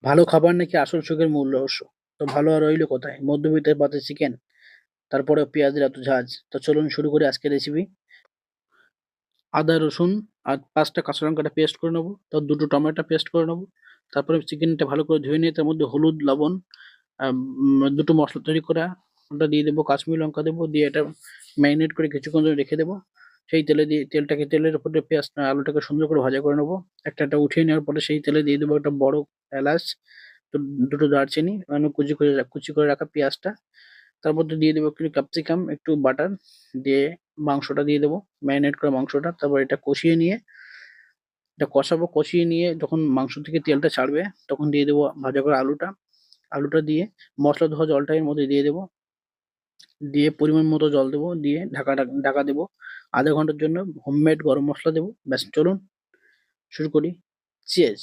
ভালো খাবার নাকি আসল সুখের মূল রহস্য। তো ভালো আর রইলো কোথায়? মধ্যবিত্তের পাতে চিকেন, তারপরে পেঁয়াজের এত ঝাঁজ। তো চলুন শুরু করি আজকের রেসিপি। আদা, রসুন আর ৫ টা কাঁচা লঙ্কাটা পেস্ট করে নেবো। তো ২ টো টমেটো পেস্ট করে নেবো। তারপরে চিকেনটা ভালো করে ধুয়ে নিয়ে তার মধ্যে হলুদ, লবণ, ২ টো মসলা তৈরি করা ওটা দিয়ে দেবো, কাশ্মীরি লঙ্কা দেবো, দিয়ে এটা ম্যারিনেট করে কিছুক্ষণ ধরে রেখে দেবো। সেই তেলে দিয়ে তেলের উপরে আলুটাকে সুন্দর করে ভাজা করে নেবো। একটা উঠিয়ে নেওয়ার পরে সেই তেলে দিয়ে দেবো একটা বড় এলাচ, তো ২ টো দারচিনি, কুচি করে রাখা পেঁয়াজটা। তার মধ্যে দিয়ে দেবো একটু ক্যাপসিকাম, একটু বাটার, দিয়ে মাংসটা দিয়ে দেবো, ম্যারিনেট করা মাংসটা। তারপর এটা কষিয়ে নিয়ে এটা কষাবো। কষিয়ে নিয়ে যখন মাংস থেকে তেলটা ছাড়বে তখন দিয়ে দেবো ভাজা করা আলুটা। আলুটা দিয়ে মসলা ধোয়া জলটা এর মধ্যে দিয়ে দেবো। দিয়ে পরিমাণ মতো জল দেবো, দিয়ে ঢাকা দেবো ০.৫ ঘন্টার জন্য। হোমমেড গরম মসলা দেবো। ব্যাস, চলুন শুরু করি। চিয়ার্স।